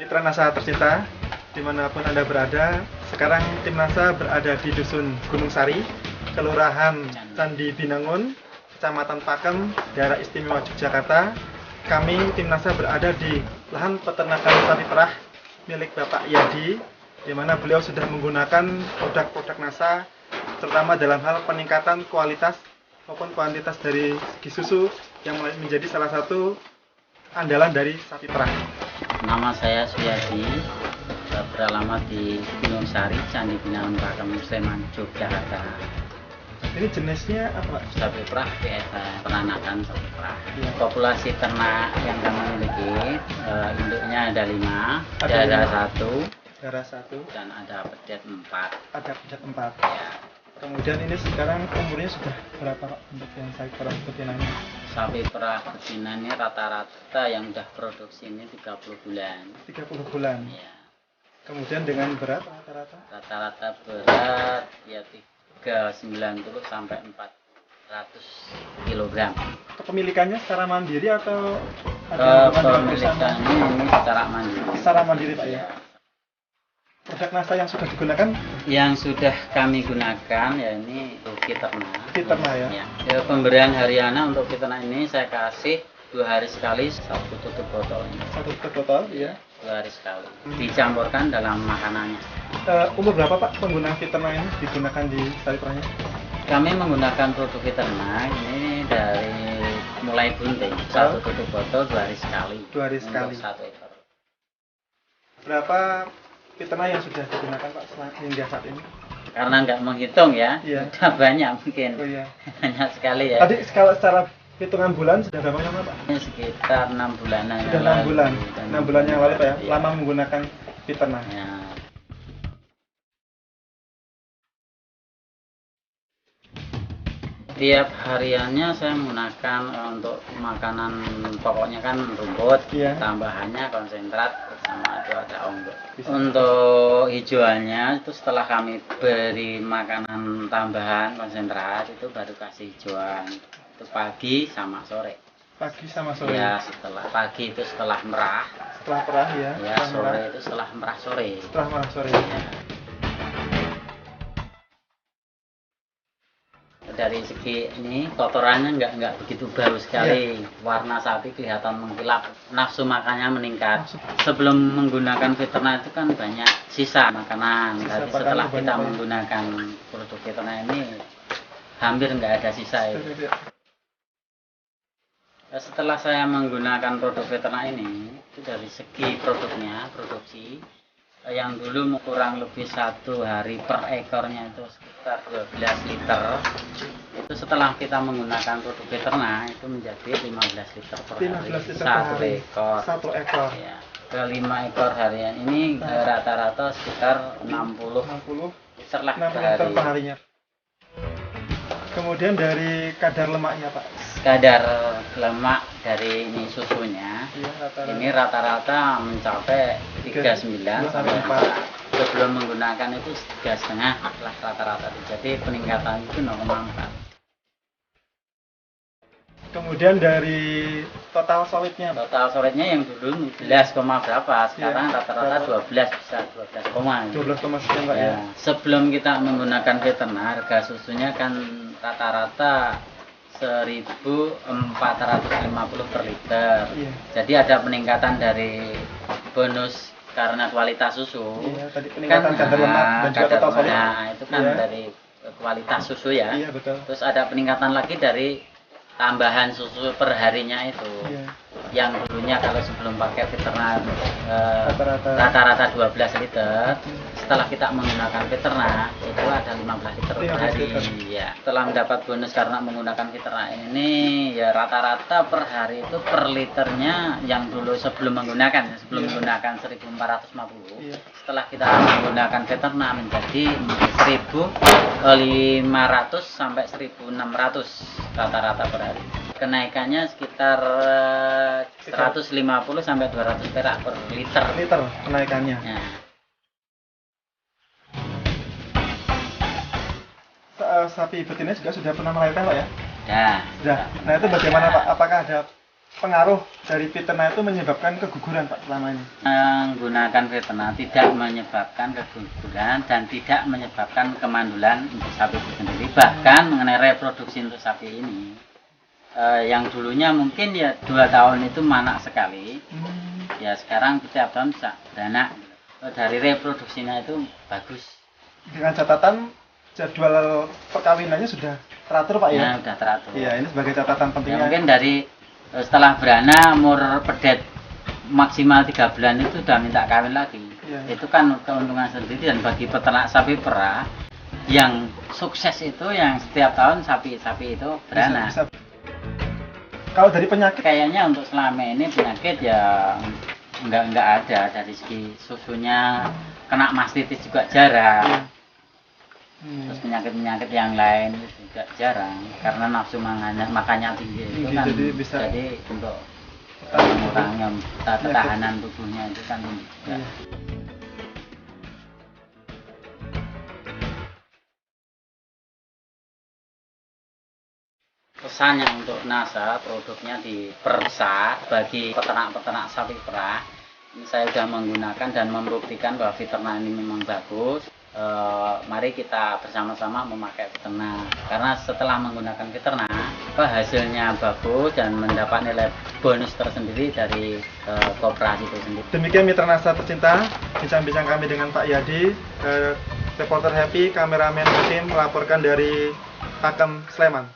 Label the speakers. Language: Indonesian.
Speaker 1: Mitra Nasa tercinta, dimanapun Anda berada, sekarang tim Nasa berada di Dusun Gunung Sari, Kelurahan Candi Binangun, Kecamatan Pakem, Daerah Istimewa Yogyakarta. Kami tim Nasa berada di lahan peternakan sapi perah milik Bapak Yadi, di mana beliau sudah menggunakan produk-produk Nasa, terutama dalam hal peningkatan kualitas maupun kuantitas dari segi susu yang menjadi salah satu andalan dari sapi perah.
Speaker 2: Nama saya Suyadi, beralamat di Gunung Sari, Candi Binangun Pakem, Sleman, Yogyakarta.
Speaker 1: Ini jenisnya apa, Pak?
Speaker 2: Sapi perah peranakan sapi perah.
Speaker 1: Ya.
Speaker 2: Populasi ternak yang kami miliki, induknya ada 5,
Speaker 1: Ada
Speaker 2: darah
Speaker 1: 5.
Speaker 2: 1,
Speaker 1: Darah 1,
Speaker 2: dan ada pedet 4.
Speaker 1: ada pijat 4.
Speaker 2: Ya.
Speaker 1: Kemudian ini sekarang umurnya sudah berapa, Pak, untuk yang sapi perah betinanya?
Speaker 2: Sapi perah betina ini rata-rata yang udah produksi ini 30 bulan.
Speaker 1: 30 bulan.
Speaker 2: Ya.
Speaker 1: Kemudian dengan berat rata-rata?
Speaker 2: Rata-rata berat ya 390 sampai 400 kg.
Speaker 1: Kepemilikannya secara mandiri atau ada hubungan dengan perusahaan?
Speaker 2: Kepemilikannya ini secara mandiri.
Speaker 1: Secara mandiri, Pak, ya.
Speaker 2: Ya.
Speaker 1: Produk Nasa yang sudah digunakan
Speaker 2: Yang sudah kami gunakan ya ini Fiterna.
Speaker 1: Fiterna, ya.
Speaker 2: Ya, pemberian hariana untuk Fiterna ini saya kasih 2 hari sekali 1 tutup botol ini.
Speaker 1: 1 tutup botol, ya.
Speaker 2: 2 hari sekali. Dicampurkan dalam makanannya.
Speaker 1: Umur berapa, Pak, penggunaan Fiterna ini digunakan di sapi perahnya?
Speaker 2: Kami menggunakan produk Fiterna ini dari mulai bunting 1 tutup botol 2 hari sekali.
Speaker 1: 2 hari sekali.
Speaker 2: Untuk 1 ekor.
Speaker 1: Berapa Fiterna yang sudah digunakan, Pak, hingga saat ini?
Speaker 2: Karena nggak menghitung ya,
Speaker 1: Iya.
Speaker 2: udah banyak mungkin.
Speaker 1: Oh, iya.
Speaker 2: Banyak sekali ya.
Speaker 1: Tadi kalau secara hitungan bulan sudah berapa lama, Pak?
Speaker 2: Ini sekitar 6 bulanan.
Speaker 1: Sudah
Speaker 2: yang
Speaker 1: 6
Speaker 2: lalu.
Speaker 1: bulan.
Speaker 2: Dan
Speaker 1: 6 bulan yang lalu, Pak, ya.
Speaker 2: iya.
Speaker 1: Lama menggunakan Fiterna.
Speaker 2: Ya. Tiap hariannya saya menggunakan untuk makanan pokoknya kan rumput,
Speaker 1: Iya.
Speaker 2: tambahannya konsentrat sama itu ada onggo.
Speaker 1: Bisa.
Speaker 2: Untuk hijauannya itu setelah kami beri makanan tambahan konsentrat itu baru kasih hijauan. Itu pagi sama sore.
Speaker 1: Pagi sama sore.
Speaker 2: Ya, setelah pagi itu setelah merah,
Speaker 1: Setelah perah, ya.
Speaker 2: ya
Speaker 1: Setelah
Speaker 2: sore
Speaker 1: merah.
Speaker 2: itu setelah merah sore.
Speaker 1: Setelah merah sore.
Speaker 2: Ya. Dari segi ini kotorannya nggak begitu bau sekali, warna sapi kelihatan mengkilap, nafsu makannya meningkat. Sebelum menggunakan Fiterna itu kan banyak sisa makanan,
Speaker 1: Sisa
Speaker 2: tapi
Speaker 1: makanan
Speaker 2: setelah
Speaker 1: banyak,
Speaker 2: kita
Speaker 1: ya.
Speaker 2: menggunakan produk Fiterna ini hampir nggak ada sisa itu. Setelah saya menggunakan produk Fiterna ini, itu dari segi produknya, produksi yang dulu kurang lebih 1 hari per ekornya itu sekitar 12 liter. Itu setelah kita menggunakan produk Fiterna itu menjadi 15 liter per
Speaker 1: 15
Speaker 2: hari.
Speaker 1: liter per
Speaker 2: 1
Speaker 1: hari.
Speaker 2: ekor.
Speaker 1: 1 ekor.
Speaker 2: Ya. Ke 5 ekor harian ini rata-rata sekitar 60
Speaker 1: 60
Speaker 2: liter lah
Speaker 1: 60
Speaker 2: per
Speaker 1: liter
Speaker 2: hari.
Speaker 1: per harinya. Kemudian dari kadar lemaknya, Pak.
Speaker 2: Kadar lemak dari ini susunya
Speaker 1: Iya, rata-rata.
Speaker 2: ini rata-rata mencapai 39 sampai 4. Sebelum menggunakan itu 3,5 lah rata-rata. Jadi peningkatan itu 0,4.
Speaker 1: Kemudian dari total solidnya, Pak.
Speaker 2: Total solidnya yang dulu 11, berapa, sekarang
Speaker 1: Iya,
Speaker 2: rata-rata 12 bisa 12,
Speaker 1: 12, sekian, Pak, ya.
Speaker 2: ya. Sebelum kita menggunakan Fiterna, harga susunya kan rata-rata 1.450 per liter.
Speaker 1: Iya.
Speaker 2: Jadi ada peningkatan dari bonus karena kualitas susu.
Speaker 1: Iya, tadi peningkatan kadar lemak dan juga
Speaker 2: kadar
Speaker 1: total solid.
Speaker 2: lemak. Nah, itu kan
Speaker 1: Iya.
Speaker 2: dari kualitas susu ya.
Speaker 1: Iya, betul.
Speaker 2: Terus ada peningkatan lagi dari tambahan susu per harinya itu.
Speaker 1: Iya.
Speaker 2: Yang dulunya kalau sebelum pakai Fiterna
Speaker 1: Rata-rata.
Speaker 2: rata-rata 12 liter, setelah kita menggunakan Fiterna itu ada 15 liter per
Speaker 1: 15
Speaker 2: hari.
Speaker 1: liter.
Speaker 2: Ya. Setelah mendapat bonus karena menggunakan Fiterna ini ya rata-rata per hari itu per liternya yang dulu sebelum menggunakan
Speaker 1: Iya.
Speaker 2: menggunakan 1.450.
Speaker 1: Iya.
Speaker 2: Setelah kita menggunakan Fiterna menjadi 1.500 sampai 1.600 rata-rata per hari. Kenaikannya sekitar 150 sampai 200 perak per liter.
Speaker 1: Liter kenaikannya.
Speaker 2: Ya.
Speaker 1: Sapi betina juga sudah pernah melahirkan, Pak, ya?
Speaker 2: Ya.
Speaker 1: Sudah. Nah, itu bagaimana, Pak? Apakah ada pengaruh dari Veterna itu menyebabkan keguguran Pak selama ini?
Speaker 2: Menggunakan Veterna tidak menyebabkan keguguran dan tidak menyebabkan kemandulan untuk sapi itu sendiri. Bahkan mengenai reproduksi untuk sapi ini, yang dulunya mungkin ya 2 tahun itu manak sekali, ya sekarang setiap tahun bisa beranak. Dari reproduksinya itu bagus.
Speaker 1: Dengan catatan jadwal perkawinannya sudah teratur Pak ya?
Speaker 2: Ya, sudah teratur.
Speaker 1: Iya, ini sebagai catatan
Speaker 2: Ya,
Speaker 1: pentingnya.
Speaker 2: mungkin dari setelah beranak umur pedet maksimal 3 bulan itu sudah minta kawin lagi.
Speaker 1: Ya.
Speaker 2: Itu kan keuntungan sendiri, dan bagi peternak sapi perah yang sukses itu yang setiap tahun sapi-sapi itu beranak.
Speaker 1: Bisa. Kalau dari penyakit,
Speaker 2: Kayaknya untuk selama ini penyakit ya nggak ada. Dari segi susunya kena mastitis juga jarang. Terus penyakit-penyakit yang lain juga jarang karena nafsu makannya tinggi itu kan,
Speaker 1: jadi bisa
Speaker 2: untuk mengurangi ketahanan tubuhnya itu kan tinggi juga.
Speaker 1: Iya.
Speaker 2: Pesannya untuk NASA, produknya dipersa bagi peternak-peternak sapi perah. Ini saya sudah menggunakan dan membuktikan bahwa Veterna ini memang bagus. Mari kita bersama-sama memakai Veterna, karena setelah menggunakan Veterna hasilnya bagus dan mendapat nilai bonus tersendiri dari koperasi itu sendiri.
Speaker 1: Demikian mitra NASA tercinta, bincang-bincang kami dengan Pak Yadi, reporter Happy, kameramen Hakim melaporkan dari Pakem, Sleman.